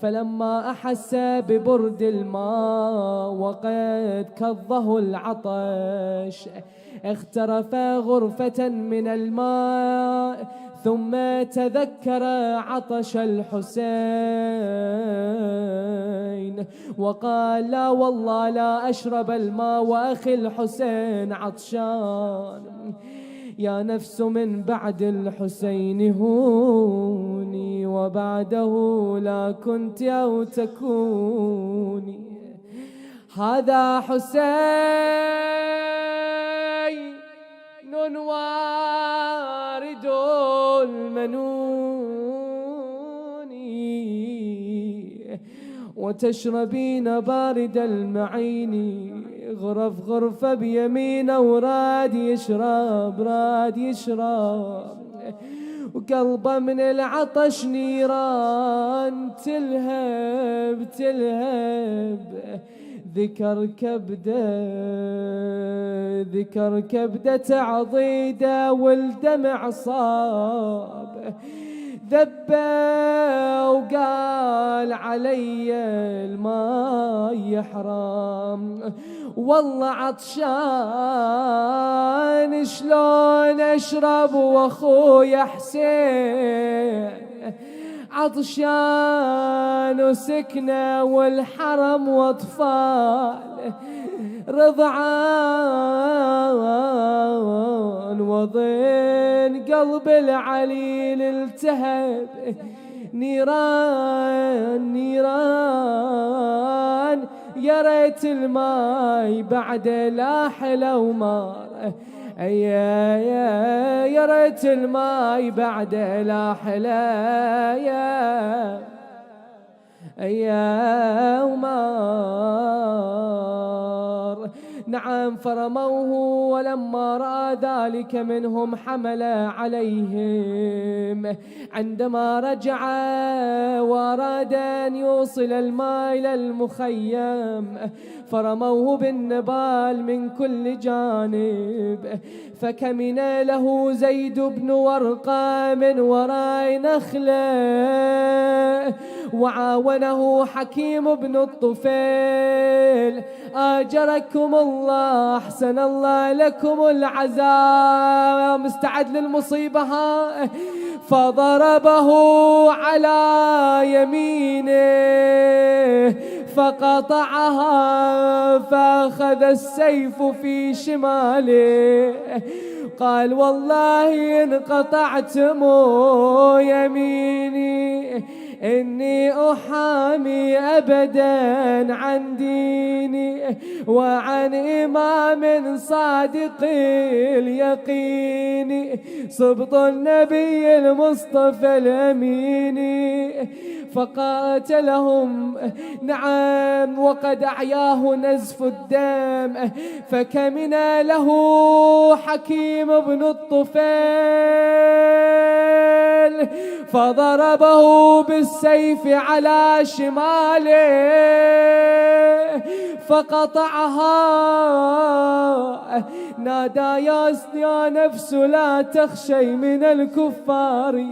فلما أحس ببرد الماء وقد كظه العطش اغترف غرفة من الماء، ثم تذكر عطش الحسين وقال لا والله لا أشرب الماء وأخي الحسين عطشان، يا نفس من بعد الحسين هوني وبعده لا كنت أو تكوني، هذا حسين وارد المنون، وتشربين بارد المعين، غرف غرفة بيمينه وراد يشرب راد يشرب، وقلبه من العطش نيران تلهب تلهب، ذكر كبدة عضيدة والدمع صاب، ذبه وقال علي الماء يحرام، والله عطشان شلون اشرب واخويا حسين عطشان وسكنة والحرم واطفال رضعان، وضين قلب العليل التهب، نيران نيران يا ريت الماي بعد لا حلا ومار، يا ريت الماي بعد لا حلا يا ومار. نعم فرموه، ولما رأى ذلك منهم حمل عليهم. عندما رجع وأراد أن يوصل الماء إلى المخيم فرموه بالنبال من كل جانب، فكمن له زيد بن ورقة من وراء نخلة، وعاونه حكيم بن الطفيل. آجركم الله، أحسن الله لكم العزاء. مستعد للمصيبة ها؟ فضربه على يمينه فقطعها، فأخذ السيف في شماله. قال والله إن قطعتم يميني إني أحامي أبدا عن ديني وعن إمام صادق اليقين، سبط النبي المصطفى الأمين. فقاتلهم نعم وقد أعياه نزف الدم، فكمن له حكيم بن الطفيل فضربه بالسيف على شماله فقطعها. نادى يا نفس لا تخشي من الكفار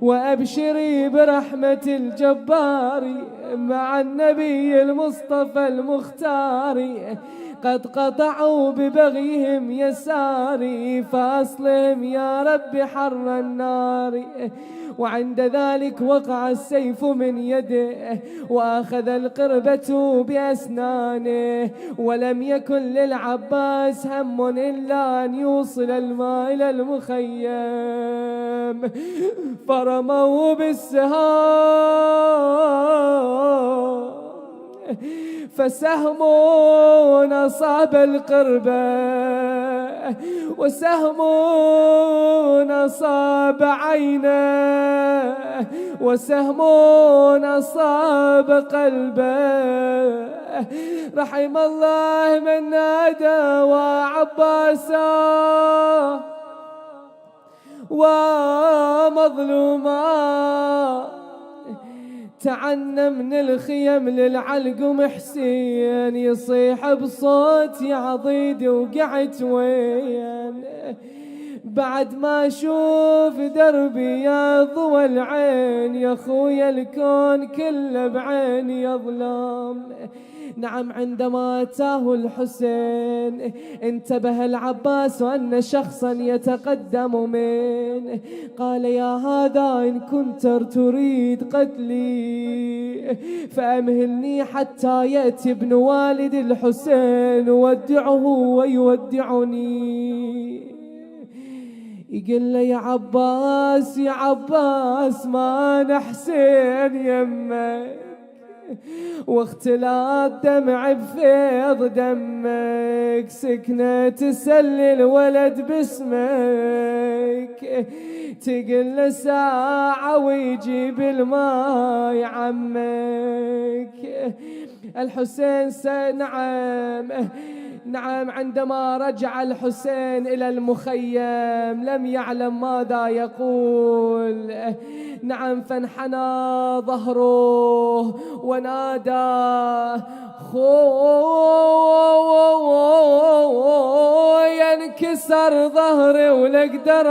وأبشري برحمة الجبار مع النبي المصطفى المختار. قد قطعوا ببغيهم يساري فأصلهم يا رب حر النار. وعند ذلك وقع السيف من يده وأخذ القربة بأسنانه، ولم يكن للعباس هم إلا أن يوصل الماء إلى المخيم. فرموه بالسهام فسهم أصاب القربة وسهم أصاب عينه وسهم أصاب قلبه. رحم الله من نادى وعباسا ومظلوما. تعنى من الخيم للعلق محسين يصيح بصوت يا عضيد وقعت وين. بعد ما اشوف دربي يا ضوى العين يا خويا الكون كله بعيني يظلم. نعم عندما أتاه الحسين انتبه العباس أن شخصا يتقدم منه. قال يا هذا إن كنت تريد قتلي فأمهلني حتى يأتي ابن والد الحسين ودعه ويودعني. يقول له يا عباس يا عباس ما نحسين يمك واختلاط دمع بفيض دمك، سكنة تسلي الولد باسمك، تقل ساعة ويجيب الماء عمك. الحسين نعم عندما رجع الحسين إلى المخيم لم يعلم ماذا يقول. نعم فانحنى ظهره ونادى خويا انكسر ظهري ولقدر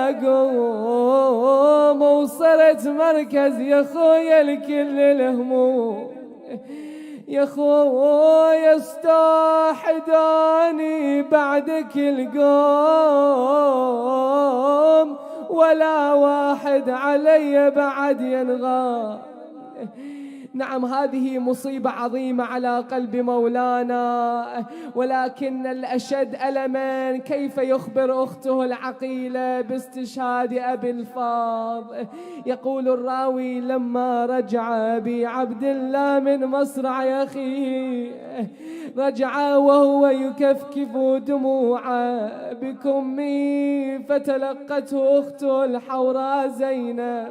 اقوم وصلت مركز يا خويا الكل الهموم. يا خويا استوحداني بعدك القوم ولا واحد علي بعد ينغام. نعم هذه مصيبة عظيمة على قلب مولانا، ولكن الأشد ألما كيف يخبر أخته العقيلة باستشهاد أبي الفاض. يقول الراوي لما رجع أبي عبد الله من مصرع أخيه رجع وهو يكفكف دموعه بكمه فتلقته أخته الحوراء زينب.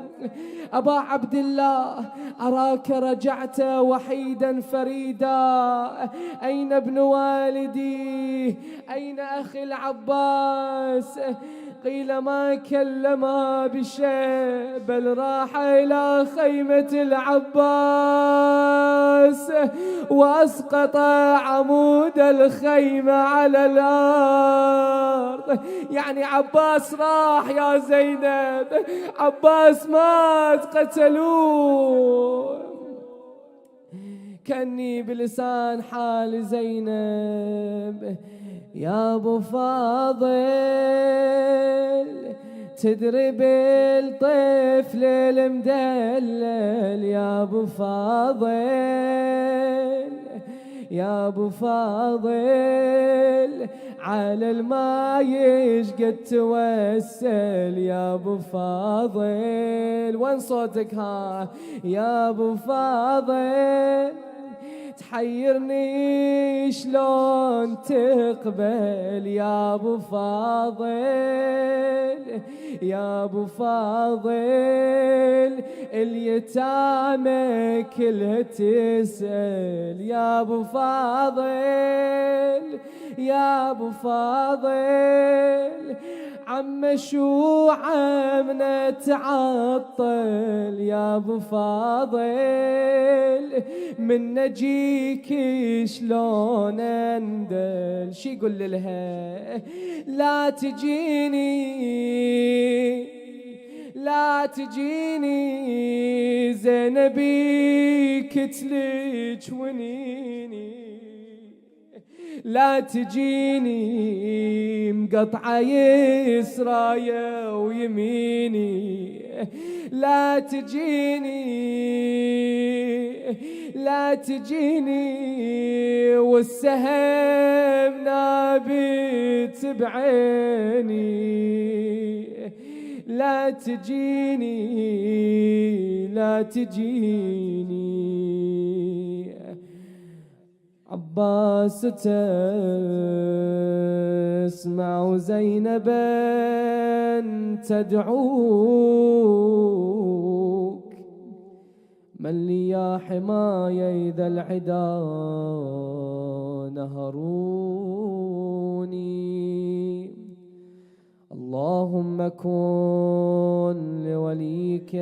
أبا عبد الله أراك راجعت وحيدا فريدا، أين ابن والدي؟ أين أخي العباس؟ قيل ما كلما بشيء، بل راح إلى خيمة العباس وأسقط عمود الخيمة على الأرض. يعني عباس راح يا زينب، عباس مات، قتلوه. كأني بلسان حال زينب يا ابو فاضل، تدري بالطفل المدلل يا ابو فاضل، يا ابو فاضل على الماء يشقد توسل يا ابو فاضل. وين صوتك ها يا ابو فاضل؟ تحيرني شلون تقبل يا ابو فاضل، يا ابو فاضل اليتامى كلها تسأل يا ابو فاضل، يا ابو فاضل عم شو عمنا تعطل يا ابو فاضل، من نجيك شلون اندل. شي يقول لها لا تجيني، لا تجيني زينبي كتلج ونيني، لا تجيني مقطعة يسرايا ويميني، لا تجيني، لا تجيني والسهم نابت بعيني، لا تجيني، لا تجيني. عباس تسمع زينبا تدعوك، من لي يا حماية إذا العدا نهروني. اللهم كن لوليك